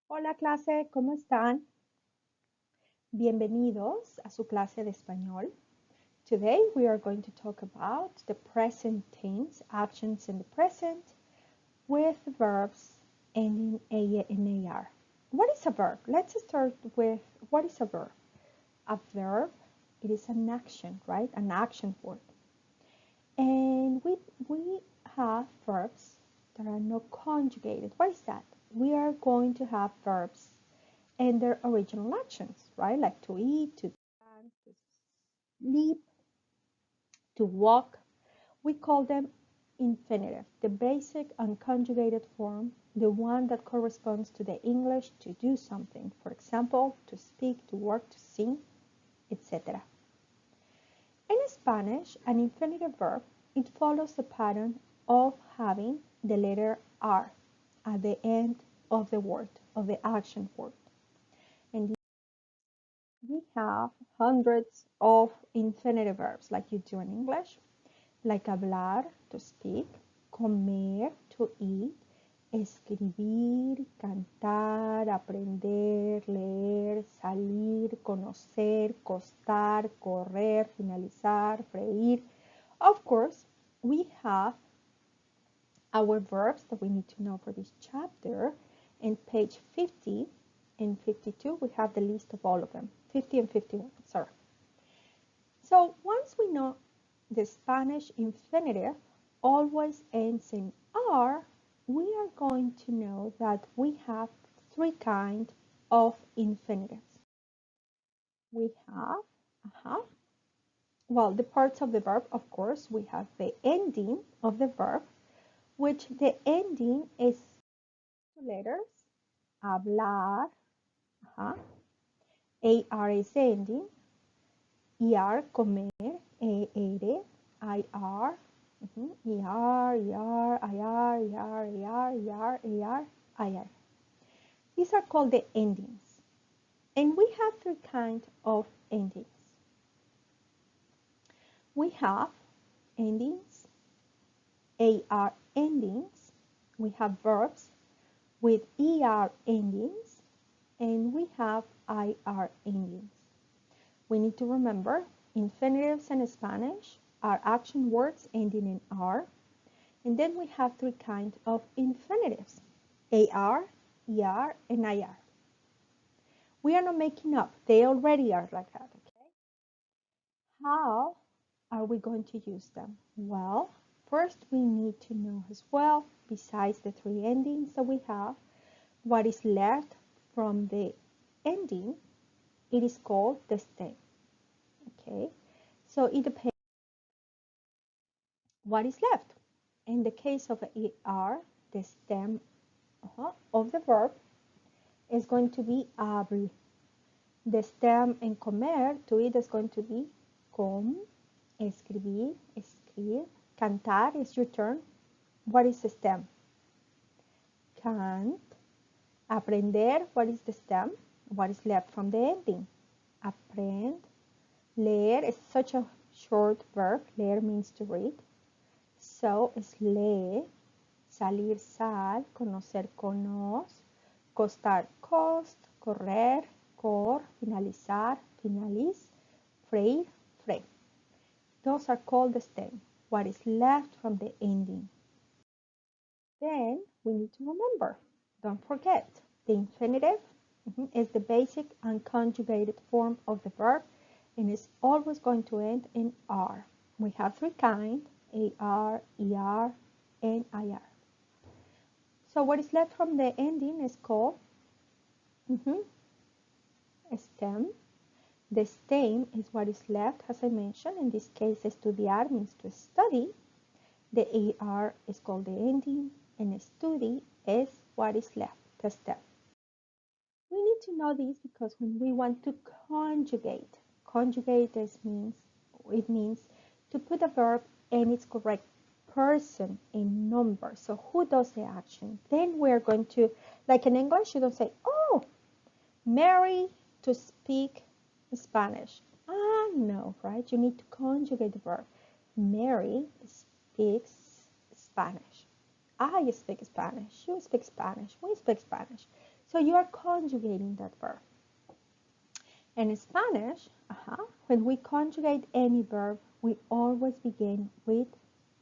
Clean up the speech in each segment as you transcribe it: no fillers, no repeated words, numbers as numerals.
Hola clase, ¿cómo están? Bienvenidos a su clase de español. Today we are going to talk about the present tense, actions in the present with verbs ending A and AR. What is a verb? Let's start with what is a verb? A verb, it is an action, right? An action word. And we have verbs that are not conjugated. What is that? We are going to have verbs and their original actions, right? Like to eat, to dance, to sleep, to walk. We call them infinitive, the basic unconjugated form, the one that corresponds to the English to do something. For example, to speak, to work, to sing, etc. In Spanish, an infinitive verb, it follows the pattern of having the letter R at the end of the word, of the action word. And we have hundreds of infinitive verbs like you do in English, like hablar, to speak, comer, to eat, escribir, cantar, aprender, leer, salir, conocer, costar, correr, finalizar, freír. Of course, we have our verbs that we need to know for this chapter. In page 50 and 52, we have the list of all of them. 50 and 51, sorry. So once we know the Spanish infinitive always ends in R, we are going to know that we have three kinds of infinitives. We have, well, the parts of the verb, of course, we have the ending of the verb, which the ending is two letters, hablar, AR is the ending, ER, comer, ER, IR, ER, IR, ER, ER, ER, IR. These are called the endings. And we have three kinds of endings. We have endings, AR endings, we have verbs with ER endings, and we have IR endings. We need to remember infinitives in Spanish are action words ending in R. And then we have three kinds of infinitives, AR, ER, and IR. We are not making up. They already are like that, okay? How are we going to use them? Well, first we need to know as well, besides the three endings that we have, what is left from the ending. It is called the stem, okay? So it depends what is left. In the case of ER, the stem of the verb is going to be habl. The stem in comer, to eat, is going to be com. Escribir, escribir. Cantar is your turn. What is the stem? Cant. Aprender, what is the stem? What is left from the ending? Aprend. Leer is such a short verb. Leer means to read. So es lee. Salir, sal. Conocer, conoce. Costar, cost. Correr, cor. Finalizar, finaliz. Freír, frey. Those are called the stem. What is left from the ending. Then we need to remember, don't forget, the infinitive is the basic unconjugated form of the verb and is always going to end in R. We have three kinds, AR, ER, and IR. So what is left from the ending is called a stem. The stem is what is left, as I mentioned. In this case, estudiar means to study. The AR is called the ending, and study is what is left, the stem. We need to know this because when we want to conjugate means to put a verb in its correct person in number. So who does the action? Then we're going to, like in English, you don't say, oh, Mary to speak Spanish. No, right? You need to conjugate the verb. Mary speaks Spanish. I speak Spanish. You speak Spanish. We speak Spanish. So you are conjugating that verb. And in Spanish, when we conjugate any verb, we always begin with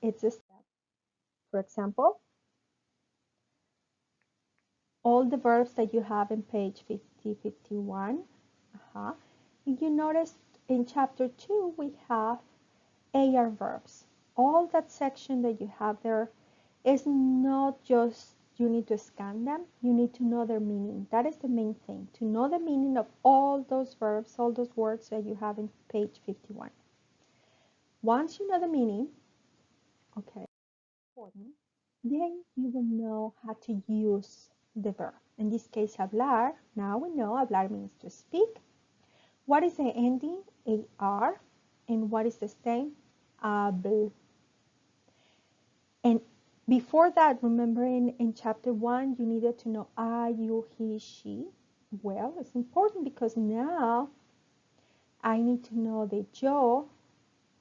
its step. For example, all the verbs that you have in page 50, 51, you notice in chapter 2 we have AR verbs. All that section that you have there is not just you need to scan them, you need to know their meaning. That is the main thing, to know the meaning of all those verbs, all those words that you have in page 51. Once you know the meaning, okay, then you will know how to use the verb. In this case, hablar. Now we know hablar means to speak. What is the ending? AR. And what is the stem? Habl. And before that, remember in chapter 1, you needed to know I, you, he, she. Well, it's important because now I need to know the yo,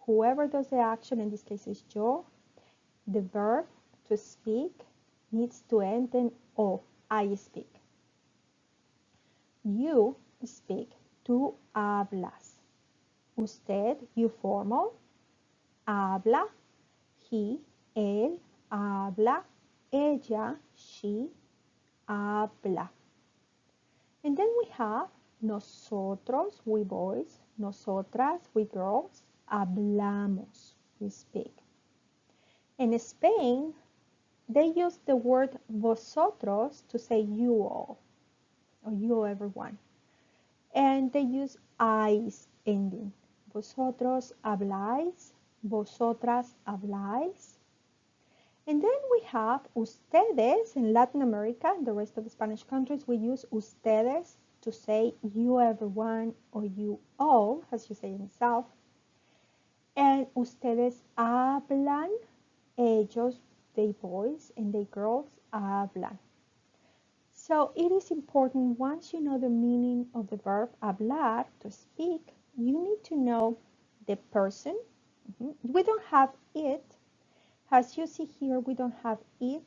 whoever does the action, in this case is yo, the verb to speak needs to end in O, I speak. You speak, tú hablas. Usted, you formal, habla. He, él, habla. Ella, she, habla. And then we have nosotros, we boys, nosotras, we girls, hablamos, we speak. In Spain, they use the word vosotros to say you all, or you everyone. And they use "ais" ending. Vosotros habláis, vosotras habláis. And then we have ustedes in Latin America and the rest of the Spanish countries. We use ustedes to say you everyone or you all, as you say in the South. And ustedes hablan, ellos, they boys, and they girls hablan. So it is important, once you know the meaning of the verb hablar, to speak, you need to know the person. We don't have it. As you see here, we don't have it.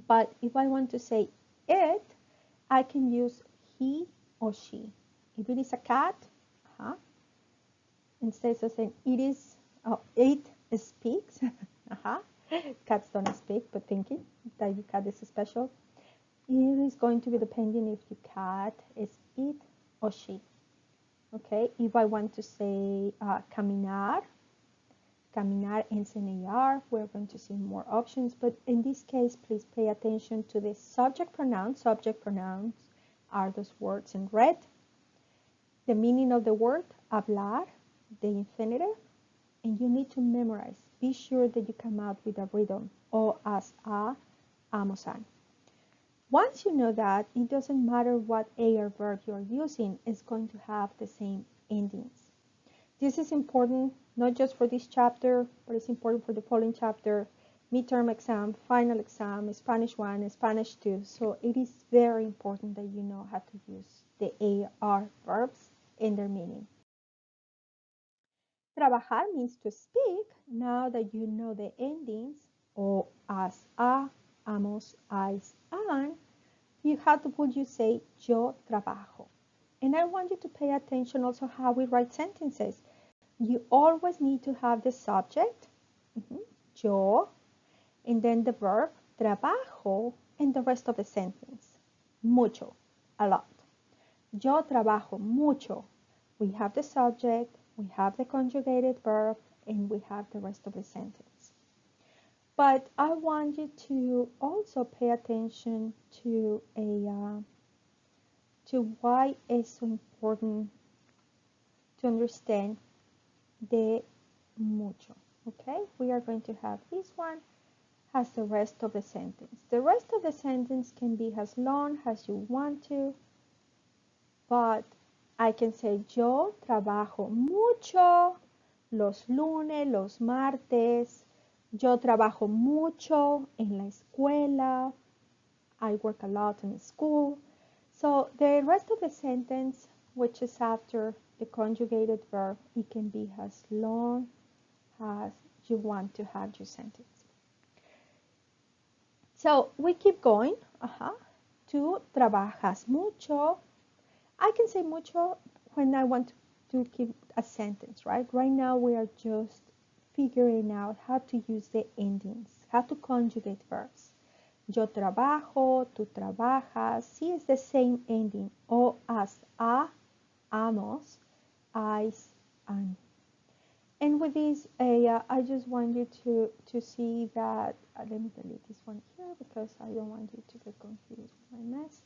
But if I want to say it, I can use he or she. If it is a cat, instead of saying it speaks, cats don't speak, but thinking that your cat is special. It is going to be depending if your cat is it or she. Okay, if I want to say caminar, caminar ends in AR, we're going to see more options, but in this case, please pay attention to the subject pronouns. Subject pronouns are those words in red. The meaning of the word, hablar, the infinitive, and you need to memorize. Be sure that you come out with a rhythm, o, as, a, amos, an. Once you know that, it doesn't matter what AR verb you're using, it's going to have the same endings. This is important not just for this chapter, but it's important for the following chapter, midterm exam, final exam, Spanish 1, Spanish 2. So it is very important that you know how to use the AR verbs and their meaning. Trabajar means to speak. Now that you know the endings, o, as, a, amos, ais, an, you say yo trabajo. And I want you to pay attention also how we write sentences. You always need to have the subject, yo, and then the verb, trabajo, and the rest of the sentence, mucho, a lot. Yo trabajo mucho. We have the subject, we have the conjugated verb, and we have the rest of the sentence. But I want you to also pay attention to why it's so important to understand the mucho. Okay, we are going to have this one as the rest of the sentence. The rest of the sentence can be as long as you want to, but I can say yo trabajo mucho los lunes, los martes. Yo trabajo mucho en la escuela. I work a lot in school. So the rest of the sentence, which is after the conjugated verb, it can be as long as you want to have your sentence. So we keep going. Tú trabajas mucho. I can say mucho when I want to give a sentence, right? Right now we are just figuring out how to use the endings, how to conjugate verbs. Yo trabajo, tú trabajas. Sí, it's the same ending. O as a, amos, is, an. And with this, I just want you to see that, let me delete this one here because I don't want you to get confused with my mess.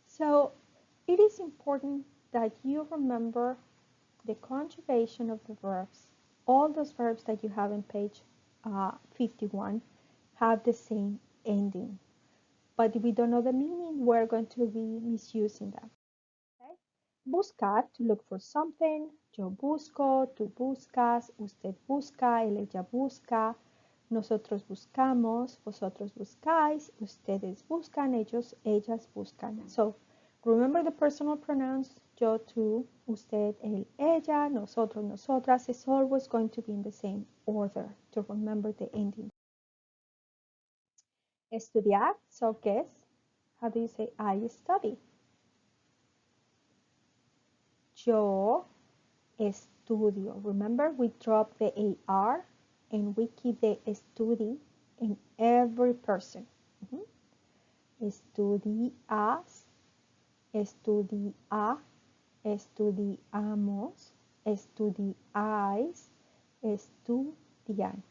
So it is important that you remember the conjugation of the verbs. All those verbs that you have in page 51 have the same ending. But if we don't know the meaning, we're going to be misusing them. Okay? Buscar, to look for something. Yo busco, tú buscas, usted busca, él, ella busca. Nosotros buscamos, vosotros buscáis, ustedes buscan, ellos, ellas buscan. So, remember the personal pronouns, yo, tú, usted, él, ella, nosotros, nosotras. It's always going to be in the same order to remember the ending. Estudiar, so guess, how do you say I study? Yo estudio. Remember, we drop the AR and we keep the estudi in every person. Estudias, estudia, estudiamos, estudiáis, estudian.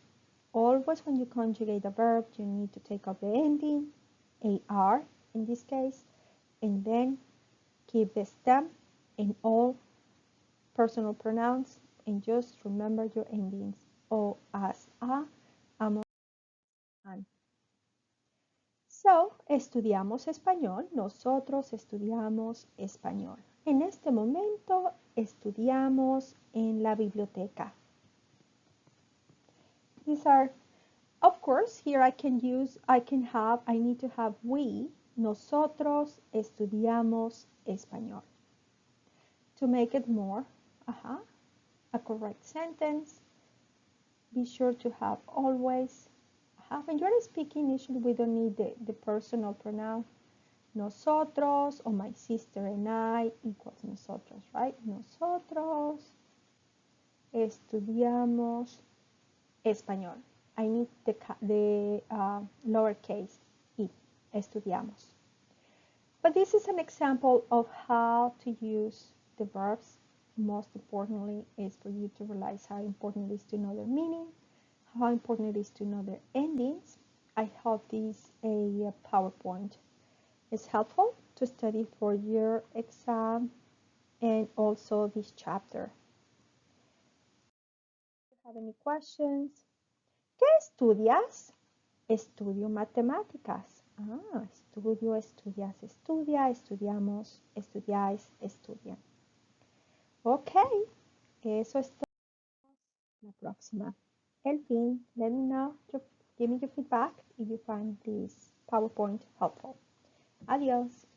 Always when you conjugate a verb, you need to take out the ending, AR in this case, and then keep the stem in all personal pronouns and just remember your endings. O, as, a, amos, an. So, estudiamos español. Nosotros estudiamos español. En este momento estudiamos en la biblioteca. These are, of course, here I need to have we. Nosotros estudiamos español. To make it more, a correct sentence, be sure to have always. When you're speaking, usually we don't need the personal pronoun. Nosotros or my sister and I equals nosotros, right? Nosotros estudiamos español. I need the lowercase e, estudiamos. But this is an example of how to use the verbs. Most importantly is for you to realize how important it is to know their meaning, how important it is to know their endings. I hope this a PowerPoint is helpful to study for your exam and also this chapter. If you have any questions, ¿qué estudias? Estudio matemáticas. Estudio, estudias, estudia, estudiamos, estudiáis, estudian. Ok, eso es todo. La próxima. El fin, let me know, give me your feedback if you find this PowerPoint helpful. Adiós.